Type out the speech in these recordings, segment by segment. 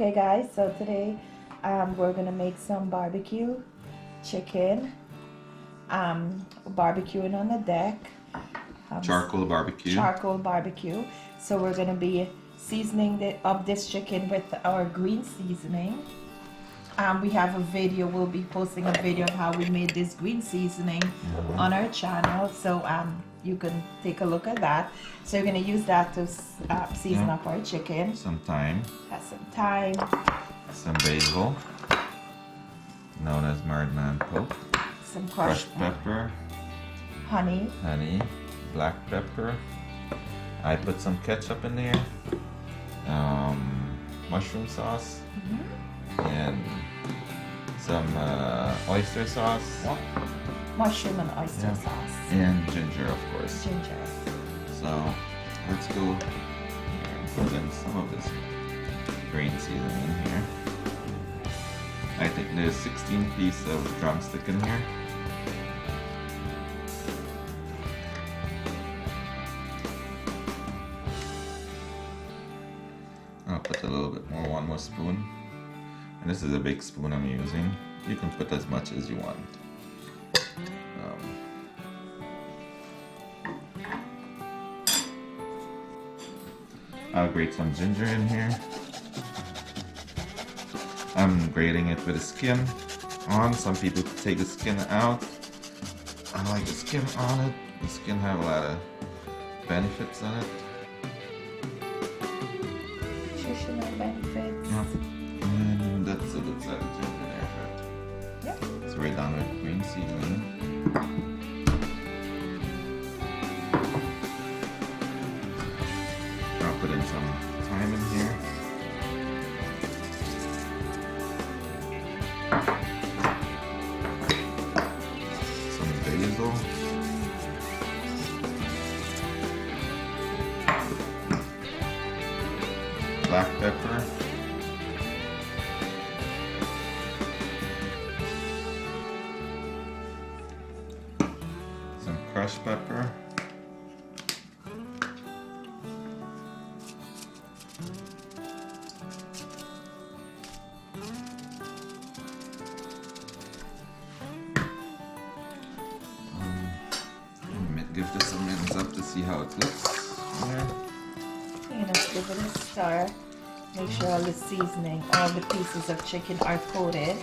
Okay guys, so today we're gonna make some barbecue chicken, barbecuing on the deck. Charcoal barbecue. Charcoal barbecue. So we're gonna be seasoning this chicken with our green seasoning. We have a video, we'll be posting a video of how we made this green seasoning on our channel. So you can take a look at that. So you're gonna use that to season up our chicken. Some thyme. Some thyme. Some basil, known as marred man poke. Some crushed pepper. Honey. Black pepper. I put some ketchup in there. Mushroom sauce. And some oyster sauce. Mushroom and oyster sauce. And ginger, of course. Ginger. So let's go and put in some of this green seasoning in here. I think there's 16 pieces of drumstick in here. I'll put a little bit more, one more spoon. And this is a big spoon I'm using. You can put as much as you want. I'll grate some ginger in here. I'm grating it with the skin on. Some people take the skin out. I like the skin on it. The skin have a lot of benefits on it. Nutritional benefits. And that's a good side of ginger there. Yep. So we're done with green seasoning. I'll put in some thyme in here. Some basil. Black pepper. Some crushed pepper. Give this a minute up to see how it looks. You're gonna give it a stir. Make sure all the seasoning, all the pieces of chicken are coated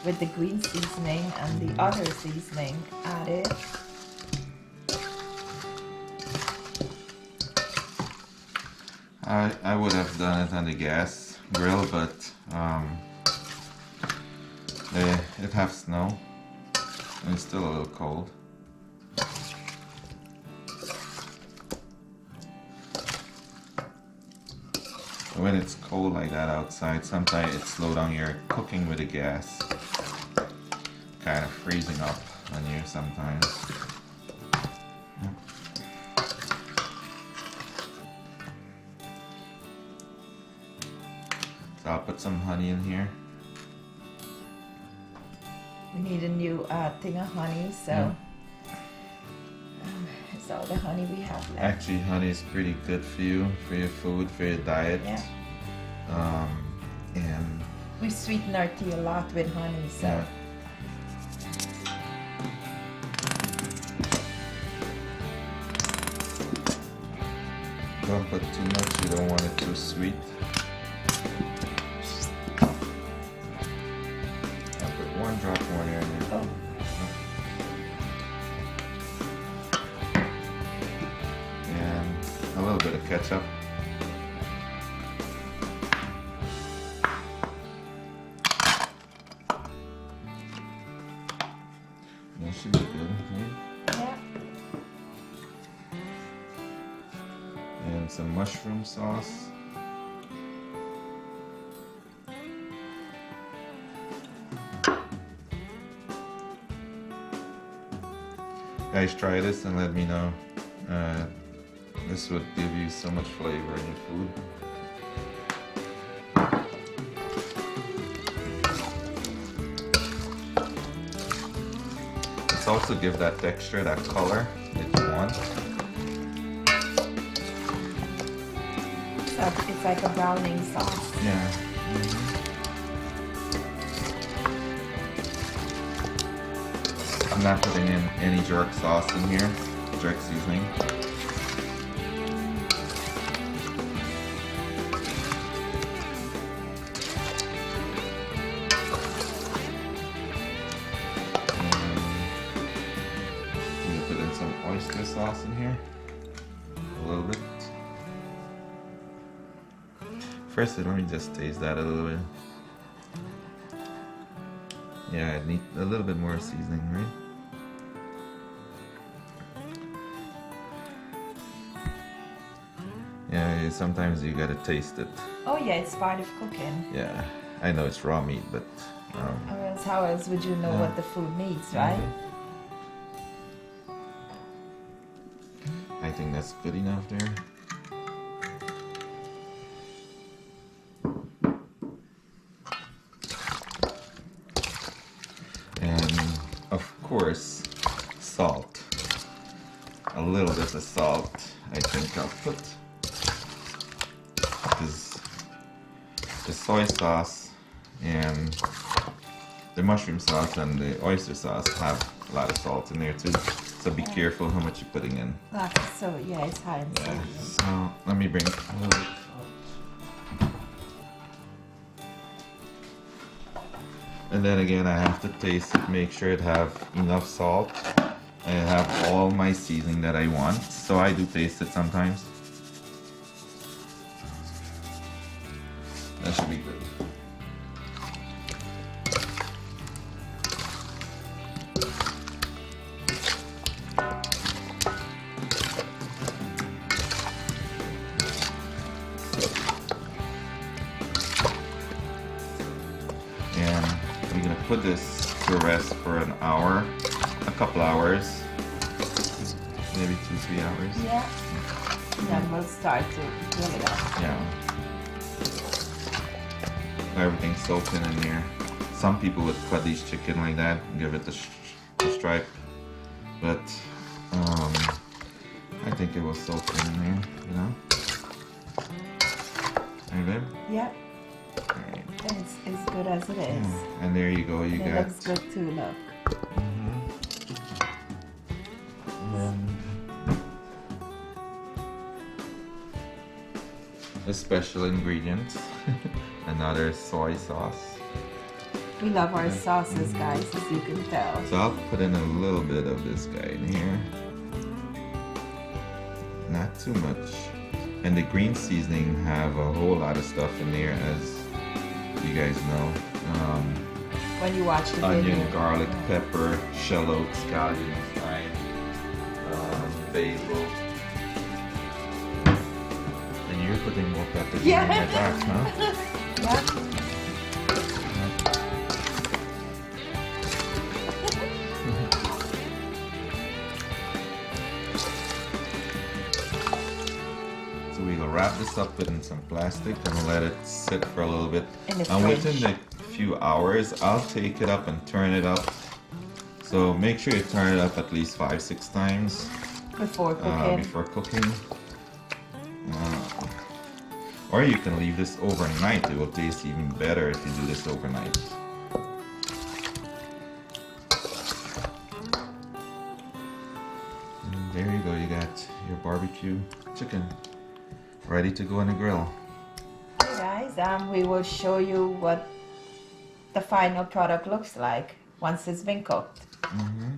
with the green seasoning and the other seasoning added. I would have done it on the gas grill, but it has snow and it's still a little cold. When it's cold like that outside, sometimes it slows down your cooking with the gas. Kind of freezing up on you sometimes. So I'll put some honey in here. We need a new thing of honey, so it's all the honey we have left. Actually, honey is pretty good for you, for your food, for your diet. Yeah. And we sweeten our tea a lot with honey, so. Yeah. Don't put too much, you don't want it too sweet. I'll put one drop more there. Oh. And a little bit of ketchup. That should be good, right? Yeah. And some mushroom sauce. Guys, try this and let me know. This would give you so much flavor in your food. It's also give that texture, that color that you want. It's like a browning sauce. Yeah. I'm not putting in any jerk sauce in here, jerk seasoning. I'm gonna put in some oyster sauce in here, a little bit. First, let me just taste that a little bit. Yeah, I need a little bit more seasoning, right? Yeah, sometimes you gotta taste it. Oh yeah, it's part of cooking. Yeah, I know it's raw meat, but Or else how else would you know what the food needs, right? I think that's good enough there. And of course, salt. A little bit of salt, I think I'll put. Because the soy sauce and the mushroom sauce and the oyster sauce have a lot of salt in there too. So be careful how much you're putting in. So yeah, it's high in Yeah. sodium. So let me bring a little bit salt. And then again, I have to taste it, make sure it have enough salt. I have all my seasoning that I want, so I do taste it sometimes. That should be good. And we're gonna put this to rest for an hour, a couple hours, maybe 2-3 hours. Yeah. Then we'll start to grill it up. Yeah. Everything's soaking in there. Some people would cut these chicken like that and give it the stripe, but I think it was soaked in there, you know? Are you good? Yeah. Alright. It's as good as it is. And there you go, you It got... looks good too, look. A special ingredient, another soy sauce. We love our sauces, guys, as you can tell. So I'll put in a little bit of this guy in here. Not too much. And the green seasoning have a whole lot of stuff in there, as you guys know. When you watch the Onion, video. garlic, pepper, shallots, scallions, thyme, basil. And you're putting more pepper in Yeah. my box, huh? Yeah. So we'll wrap this up in some plastic and let it sit for a little bit. In the And fridge. within the few hours, I'll take it up and turn it up. So make sure you turn it up at least 5-6 times Before cooking. before cooking. Or you can leave this overnight. It will taste even better if you do this overnight. And there you go. You got your barbecue chicken ready to go on the grill. Hey guys, we will show you what the final product looks like once it's been cooked. Mm-hmm.